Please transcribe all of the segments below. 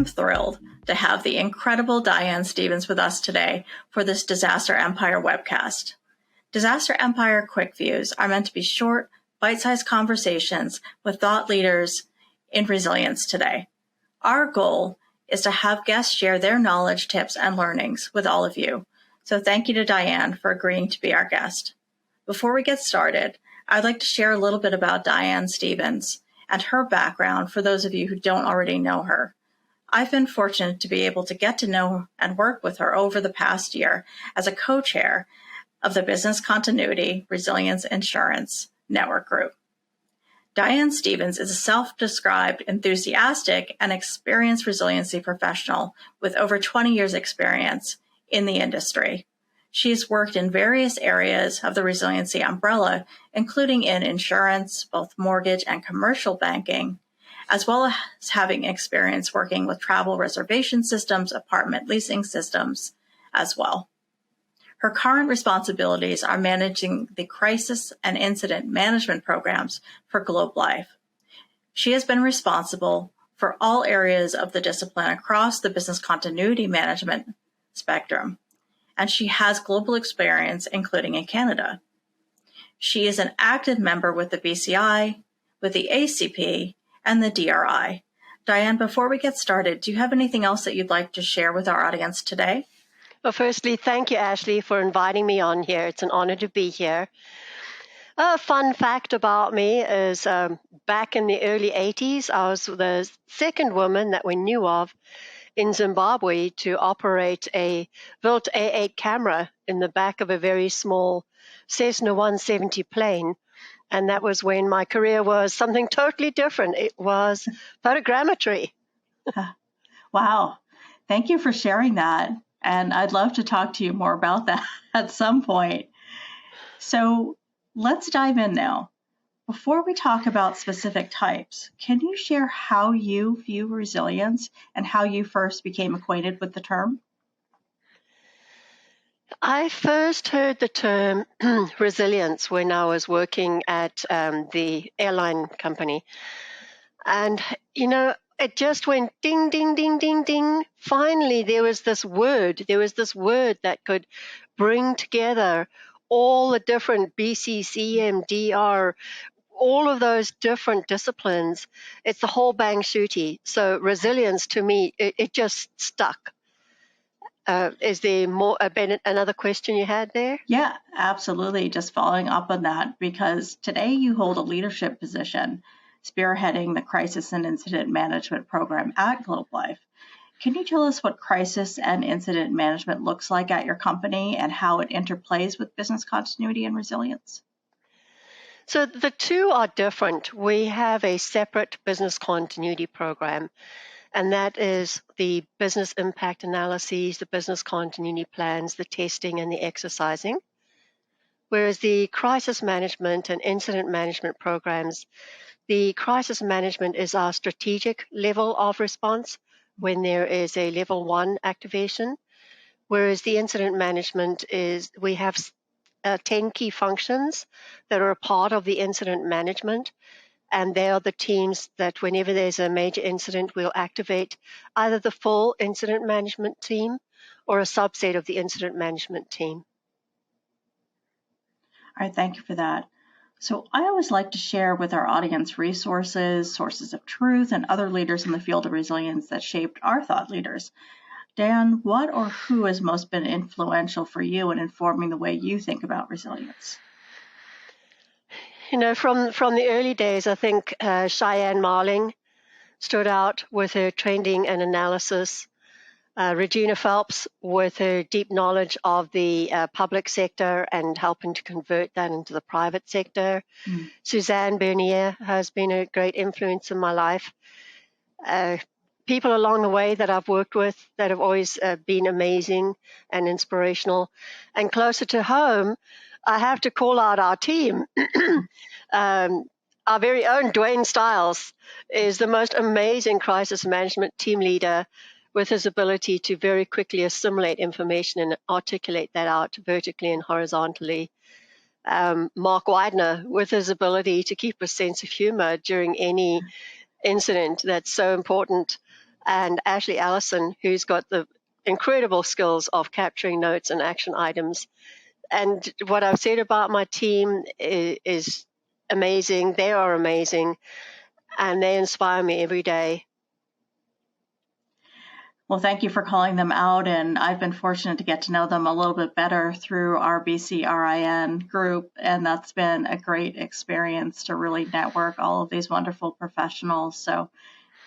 am thrilled to have the incredible Dianne Stephens with us today for this Disaster Empire webcast. Disaster Empire Quick Views are meant to be short, bite-sized conversations with thought leaders in resilience today. Our goal is to have guests share their knowledge, tips, and learnings with all of you. So thank you to Dianne for agreeing to be our guest. Before we get started, I'd like to share a little bit about Dianne Stephens and her background for those of you who don't already know her. I've been fortunate to be able to get to know and work with her over the past year as a co-chair of the Business Continuity Resilience Insurance Network Group. Dianne Stephens is a self-described enthusiastic and experienced resiliency professional with over 20 years experience in the industry. She's worked in various areas of the resiliency umbrella, including in insurance, both mortgage and commercial banking, as well as having experience working with travel reservation systems, apartment leasing systems as well. Her current responsibilities are managing the crisis and incident management programs for Globe Life. She has been responsible for all areas of the discipline across the business continuity management spectrum, and she has global experience, including in Canada. She is an active member with the BCI, with the ACP, and the DRI. Dianne, before we get started, do you have anything else that you'd like to share with our audience today? Well, firstly, thank you, Ashley, for inviting me on here. It's an honor to be here. A fun fact about me is back in the early 80s, I was the second woman that we knew of in Zimbabwe to operate a built A8 camera in the back of a very small Cessna 170 plane. And that was when my career was something totally different. It was photogrammetry. Wow. Thank you for sharing that. And I'd love to talk to you more about that at some point. So let's dive in now. Before we talk about specific types, can you share how you view resilience and how you first became acquainted with the term? I first heard the term resilience when I was working at the airline company. And, it just went ding, ding, ding, ding, ding. Finally, there was this word that could bring together all the different BCCM, DR, all of those different disciplines. It's the whole bang shooty. So resilience to me, it just stuck. Is there more, another question you had there? Yeah, absolutely. Just following up on that, because today you hold a leadership position spearheading the Crisis and Incident Management Program at Globe Life. Can you tell us what crisis and incident management looks like at your company and how it interplays with business continuity and resilience? So the two are different. We have a separate business continuity program, and that is the business impact analyses, the business continuity plans, the testing, and the exercising. Whereas the crisis management and incident management programs, the crisis management is our strategic level of response when there is a level 1 activation, whereas the incident management is we have 10 key functions that are a part of the incident management, and they are the teams that whenever there's a major incident, we'll activate either the full incident management team or a subset of the incident management team. All right, thank you for that. So I always like to share with our audience resources, sources of truth, and other leaders in the field of resilience that shaped our thought leaders. Dan, what or who has most been influential for you in informing the way you think about resilience? From the early days, I think Cheyenne Marling stood out with her training and analysis. Regina Phelps with her deep knowledge of the public sector and helping to convert that into the private sector. Suzanne Bernier has been a great influence in my life. People along the way that I've worked with that have always been amazing and inspirational. And closer to home, I have to call out our team. Our very own Dwayne Stiles is the most amazing crisis management team leader with his ability to very quickly assimilate information and articulate that out vertically and horizontally. Mark Widener with his ability to keep a sense of humor during any incident that's so important. and Ashley Allison, who's got the incredible skills of capturing notes and action items. And what I've said about my team is amazing. They are amazing, and they inspire me every day. Well, thank you for calling them out, and I've been fortunate to get to know them a little bit better through our BCRIN group, and that's been a great experience to really network all of these wonderful professionals. So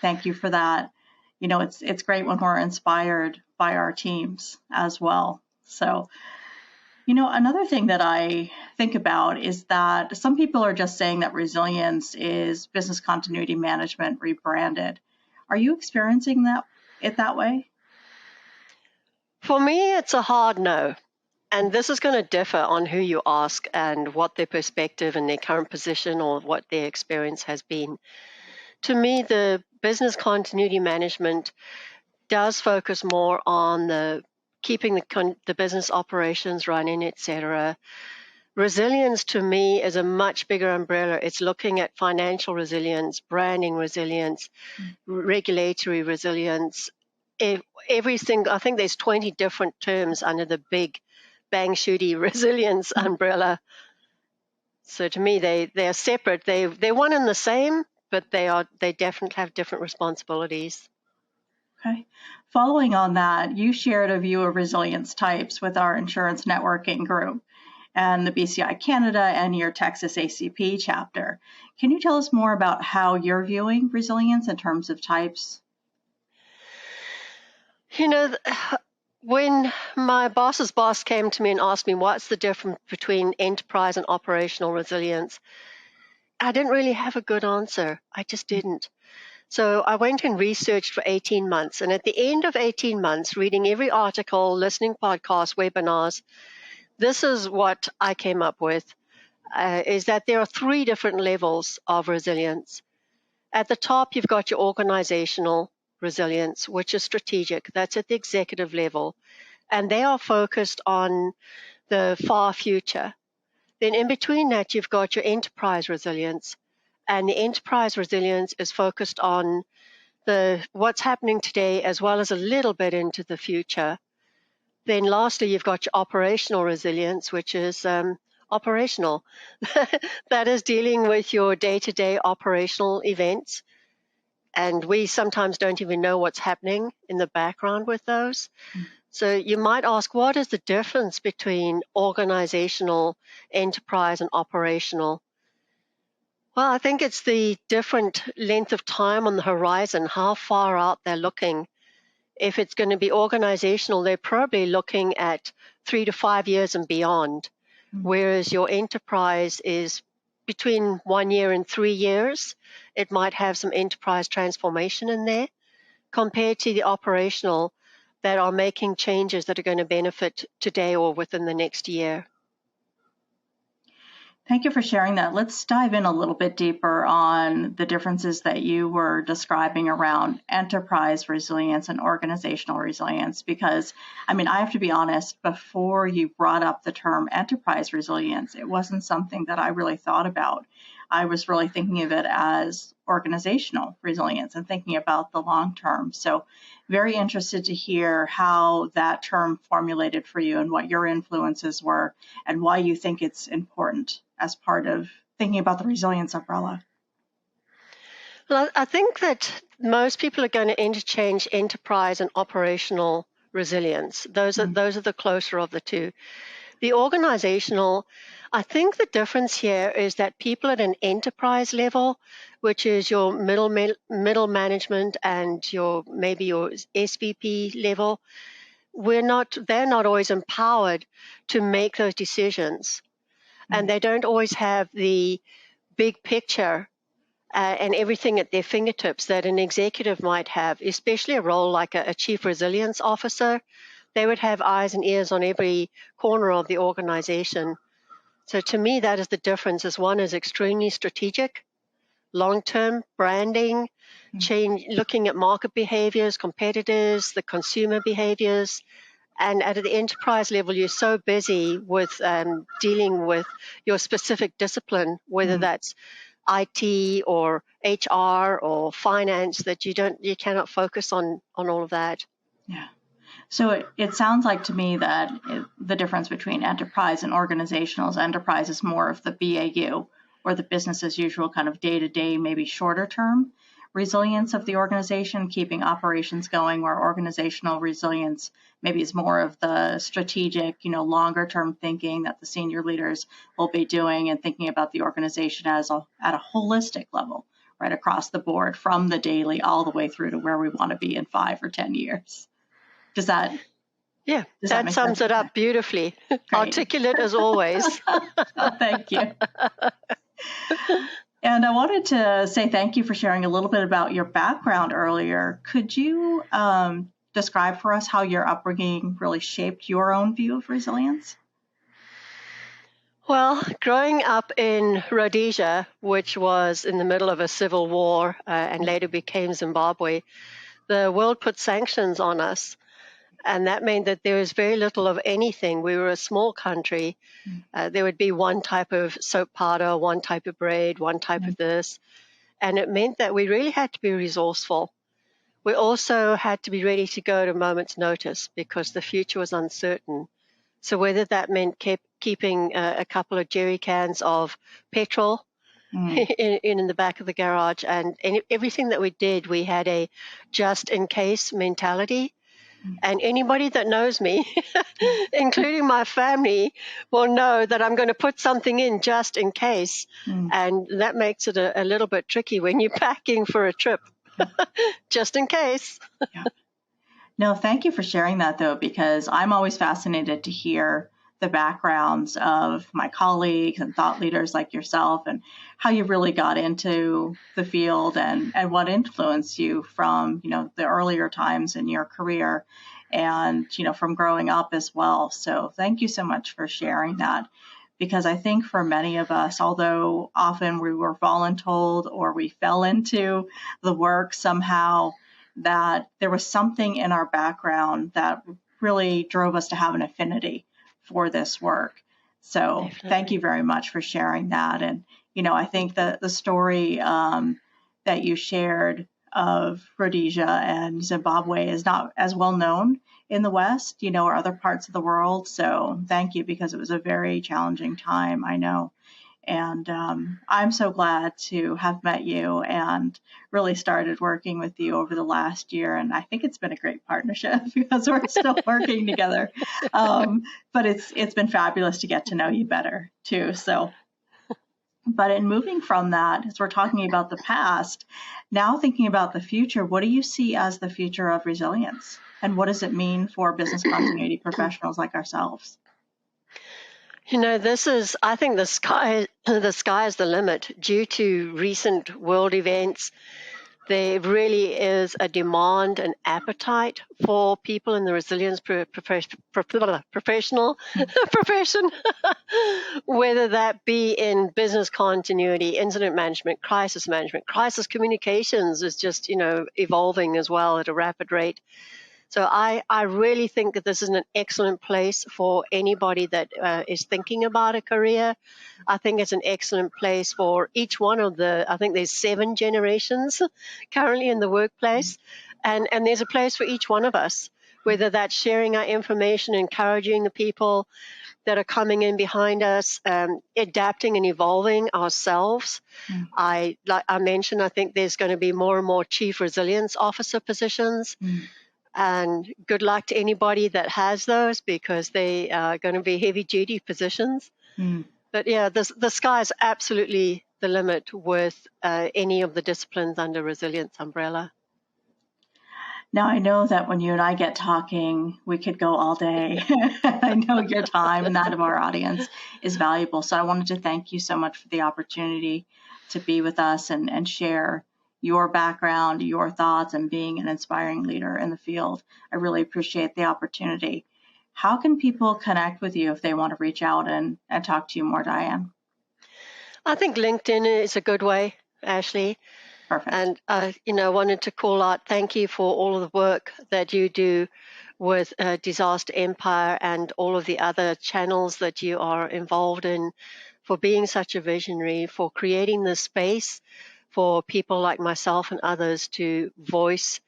thank you for that. You know, it's great when we're inspired by our teams as well. So, you know, another thing that I think about is that some people are just saying that resilience is business continuity management rebranded. Are you experiencing it that way? For me, it's a hard no. And this is going to differ on who you ask and what their perspective and their current position or what their experience has been. To me, the business continuity management does focus more on the keeping the business operations running, etc. Resilience to me is a much bigger umbrella. It's looking at financial resilience, branding resilience, regulatory resilience, everything. I think there's 20 different terms under the big bang shooty resilience umbrella. So to me, they're separate. They're one and the same, but they definitely have different responsibilities. Okay. Following on that, you shared a view of resilience types with our insurance networking group and the BCI Canada and your Texas ACP chapter. Can you tell us more about how you're viewing resilience in terms of types? You know, when my boss's boss came to me and asked me what's the difference between enterprise and operational resilience, I didn't really have a good answer. I just didn't. So I went and researched for 18 months. And at the end of 18 months, reading every article, listening podcasts, webinars, this is what I came up with, is that there are 3 different levels of resilience. At the top, you've got your organizational resilience, which is strategic. That's at the executive level. And they are focused on the far future. Then in between that, you've got your enterprise resilience. And the enterprise resilience is focused on what's happening today as well as a little bit into the future. Then lastly, you've got your operational resilience, which is operational. That is dealing with your day-to-day operational events. And we sometimes don't even know what's happening in the background with those. So you might ask, what is the difference between organizational, enterprise, and operational? Well, I think it's the different length of time on the horizon, how far out they're looking. If it's going to be organizational, they're probably looking at 3 to 5 years and beyond, whereas your enterprise is between 1 year and 3 years. It might have some enterprise transformation in there compared to the operational that are making changes that are going to benefit today or within the next year. Thank you for sharing that. Let's dive in a little bit deeper on the differences that you were describing around enterprise resilience and organizational resilience, because, I mean, I have to be honest, before you brought up the term enterprise resilience, it wasn't something that I really thought about. I was really thinking of it as organizational resilience and thinking about the long term. So very interested to hear how that term formulated for you and what your influences were and why you think it's important as part of thinking about the resilience umbrella. Well, I think that most people are going to interchange enterprise and operational resilience. Those are the closer of the two. The organizational, I think the difference here is that people at an enterprise level, which is your middle management and maybe your SVP level, they're not always empowered to make those decisions. And they don't always have the big picture and everything at their fingertips that an executive might have, especially a role like a chief resilience officer. They would have eyes and ears on every corner of the organization. So to me, that is the difference. Is one is extremely strategic, long-term branding, looking at market behaviors, competitors, the consumer behaviors. And at the enterprise level, you're so busy with dealing with your specific discipline, whether that's IT or HR or finance that you cannot focus on all of that. Yeah. So it sounds like to me that the difference between enterprise and organizational is enterprise is more of the BAU or the business as usual kind of day-to-day, maybe shorter term resilience of the organization, keeping operations going, where organizational resilience maybe is more of the strategic, longer term thinking that the senior leaders will be doing and thinking about the organization at a holistic level, right across the board from the daily all the way through to where we want to be in 5 or 10 years. Does that that sums it up beautifully. Articulate as always. Oh, thank you. And I wanted to say thank you for sharing a little bit about your background earlier. Could you describe for us how your upbringing really shaped your own view of resilience? Well, growing up in Rhodesia, which was in the middle of a civil war and later became Zimbabwe, the world put sanctions on us. And that meant that there was very little of anything. We were a small country. There would be one type of soap powder, one type of bread, one type of this. And it meant that we really had to be resourceful. We also had to be ready to go at a moment's notice because the future was uncertain. So whether that meant keeping a couple of jerry cans of petrol in the back of the garage, and everything that we did, we had a just-in-case mentality. And anybody that knows me, including my family, will know that I'm going to put something in just in case. And that makes it a little bit tricky when you're packing for a trip, just in case. Yeah. No, thank you for sharing that, though, because I'm always fascinated to hear the backgrounds of my colleagues and thought leaders like yourself and how you really got into the field and what influenced you from, the earlier times in your career and, from growing up as well. So thank you so much for sharing that, because I think for many of us, although often we were voluntold or we fell into the work somehow, that there was something in our background that really drove us to have an affinity for this work. So Definitely. Thank you very much for sharing that. And, I think that the story that you shared of Rhodesia and Zimbabwe is not as well known in the West, or other parts of the world. So thank you, because it was a very challenging time, I know. And I'm so glad to have met you and really started working with you over the last year. And I think it's been a great partnership because we're still working together. But it's been fabulous to get to know you better too. So, but in moving from that, as we're talking about the past, now thinking about the future, what do you see as the future of resilience? And what does it mean for business continuity professionals like ourselves? I think the sky is the limit. Due to recent world events, there really is a demand and appetite for people in the resilience profession, whether that be in business continuity, incident management, crisis communications is just, evolving as well at a rapid rate. So I really think that this is an excellent place for anybody that is thinking about a career. I think it's an excellent place for each one of I think there's 7 generations currently in the workplace. And there's a place for each one of us, whether that's sharing our information, encouraging the people that are coming in behind us, adapting and evolving ourselves. Like I mentioned, I think there's going to be more and more chief resilience officer positions. And good luck to anybody that has those, because they are going to be heavy-duty positions. But yeah, the sky is absolutely the limit with any of the disciplines under resilience umbrella. Now, I know that when you and I get talking, we could go all day. I know your time and that of our audience is valuable. So I wanted to thank you so much for the opportunity to be with us and share your background, your thoughts, and being an inspiring leader in the field. I really appreciate the opportunity. How can people connect with you if they want to reach out and talk to you more, Dianne? I think LinkedIn is a good way, Ashley. Perfect. And, I wanted to call out, thank you for all of the work that you do with Disaster Empire and all of the other channels that you are involved in for being such a visionary, for creating this space for people like myself and others to voice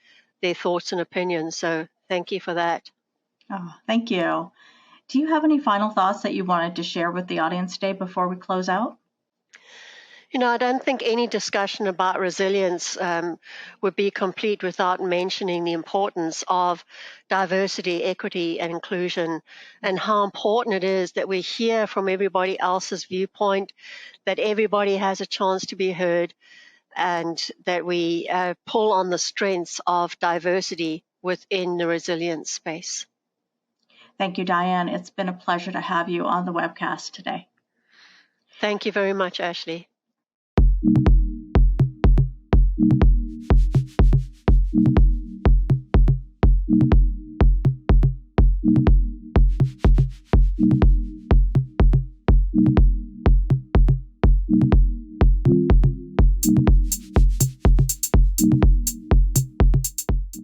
their thoughts and opinions. So thank you for that. Oh, thank you. Do you have any final thoughts that you wanted to share with the audience today before we close out? I don't think any discussion about resilience would be complete without mentioning the importance of diversity, equity, and inclusion, and how important it is that we hear from everybody else's viewpoint, that everybody has a chance to be heard, and that we pull on the strengths of diversity within the resilience space. Thank you, Dianne. It's been a pleasure to have you on the webcast today. Thank you very much, Ashley.